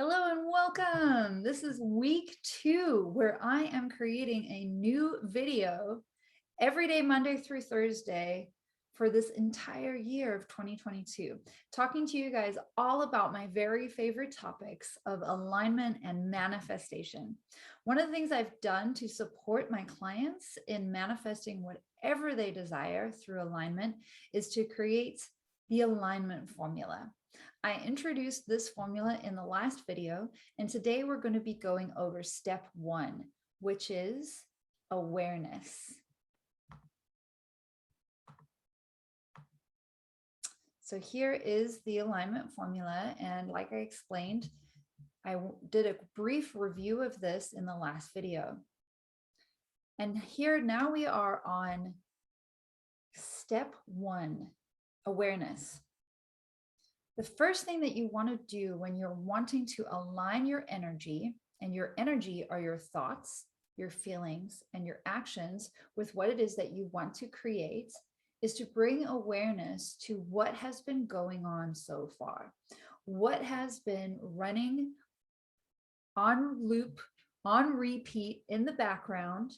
Hello and welcome. This is week 2 where I am creating a new video every day, Monday through Thursday for this entire year of 2022, talking to you guys all about my very favorite topics of alignment and manifestation. One of the things I've done to support my clients in manifesting whatever they desire through alignment is to create the alignment formula. I introduced this formula in the last video, and today we're going to be going over step 1, which is awareness. So here is the alignment formula, and like I explained, I did a brief review of this in the last video. And here now we are on step 1, awareness. The first thing that you want to do when you're wanting to align your energy, and your energy are your thoughts, your feelings, and your actions with what it is that you want to create, is to bring awareness to what has been going on so far. What has been running on loop, on repeat in the background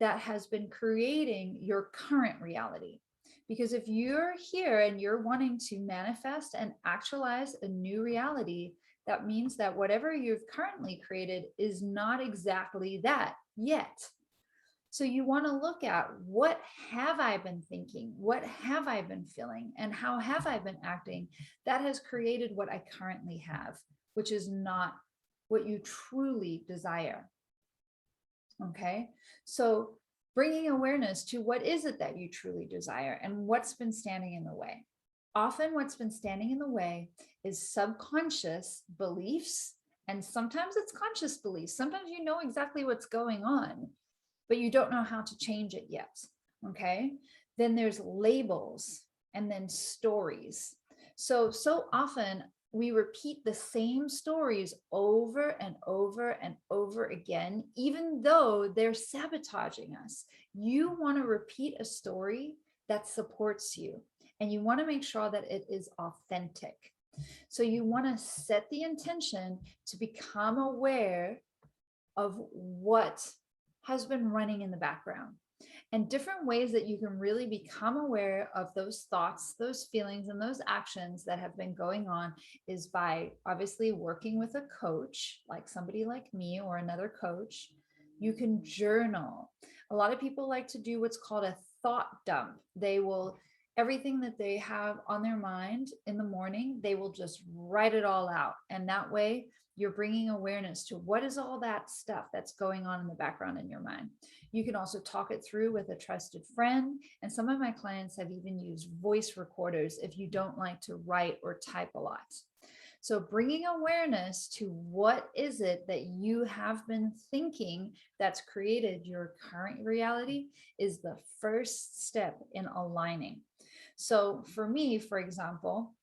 that has been creating your current reality. Because if you're here and you're wanting to manifest and actualize a new reality, that means that whatever you've currently created is not exactly that yet. So you want to look at, what have I been thinking? What have I been feeling? And how have I been acting that has created what I currently have, which is not what you truly desire. Okay, so bringing awareness to what is it that you truly desire and what's been standing in the way. Often what's been standing in the way is subconscious beliefs, and sometimes it's conscious beliefs. Sometimes you know exactly what's going on, but you don't know how to change it yet. Okay, then there's labels, and then stories. So often we repeat the same stories over and over and over again, even though they're sabotaging us. You want to repeat a story that supports you, and you want to make sure that it is authentic. So you want to set the intention to become aware of what has been running in the background. And different ways that you can really become aware of those thoughts, those feelings, and those actions that have been going on is by obviously working with a coach, like somebody like me or another coach. You can journal. A lot of people like to do what's called a thought dump. They will, everything that they have on their mind in the morning, they will just write it all out. And that way, you're bringing awareness to what is all that stuff that's going on in the background in your mind. You can also talk it through with a trusted friend. And some of my clients have even used voice recorders if you don't like to write or type a lot. So bringing awareness to what is it that you have been thinking that's created your current reality is the first step in aligning. So for me, for example,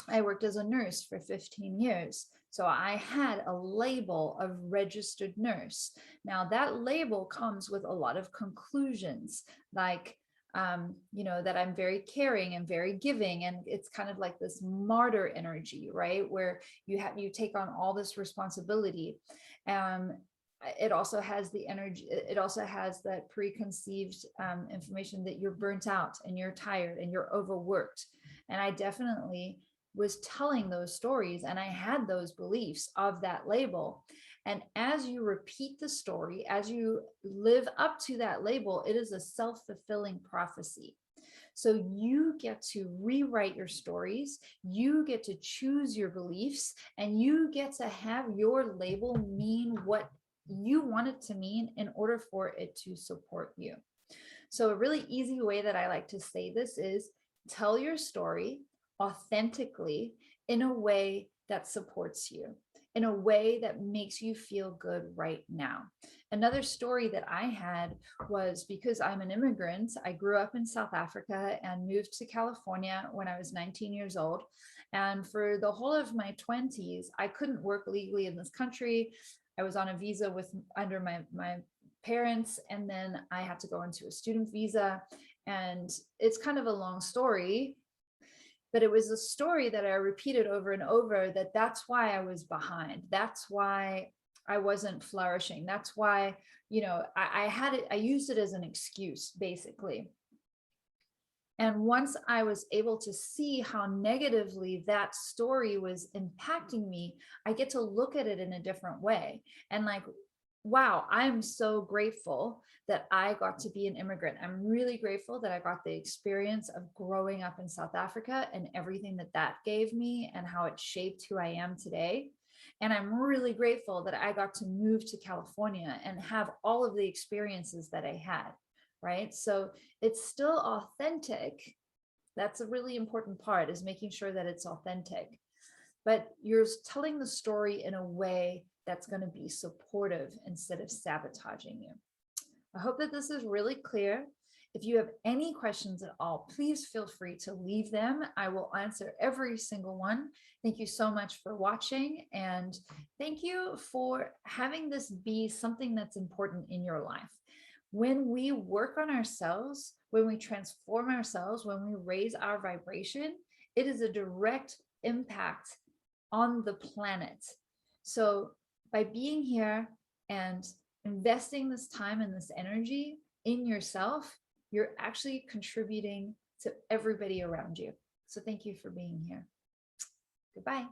I worked as a nurse for 15 years. So I had a label of registered nurse. Now that label comes with a lot of conclusions, like, that I'm very caring and very giving. And it's kind of like this martyr energy, right? Where you take on all this responsibility. It also has the energy, it also has that preconceived information that you're burnt out and you're tired and you're overworked. And I definitely was telling those stories, and I had those beliefs of that label. And as you repeat the story, as you live up to that label, it is a self-fulfilling prophecy. So you get to rewrite your stories, you get to choose your beliefs, and you get to have your label mean what you want it to mean in order for it to support you. So a really easy way that I like to say this is, tell your story authentically in a way that supports you, in a way that makes you feel good right now. Another story that I had was, because I'm an immigrant, I grew up in South Africa and moved to California when I was 19 years old. And for the whole of my 20s, I couldn't work legally in this country. I was on a visa under my parents, and then I had to go into a student visa. And it's kind of a long story. but it was a story that I repeated over and over, that's why I was behind. That's why I wasn't flourishing. That's why, I had it, I used it as an excuse, basically. And once I was able to see how negatively that story was impacting me, I get to look at it in a different way. And like, wow, I'm so grateful that I got to be an immigrant. I'm really grateful that I got the experience of growing up in South Africa and everything that that gave me and how it shaped who I am today. And I'm really grateful that I got to move to California and have all of the experiences that I had, right? So it's still authentic. That's a really important part, is making sure that it's authentic. But you're telling the story in a way that's going to be supportive instead of sabotaging you. I hope that this is really clear. If you have any questions at all, please feel free to leave them. I will answer every single one. Thank you so much for watching, and thank you for having this be something that's important in your life. When we work on ourselves, when we transform ourselves, when we raise our vibration, it is a direct impact on the planet. So by being here and investing this time and this energy in yourself, you're actually contributing to everybody around you. So thank you for being here. Goodbye.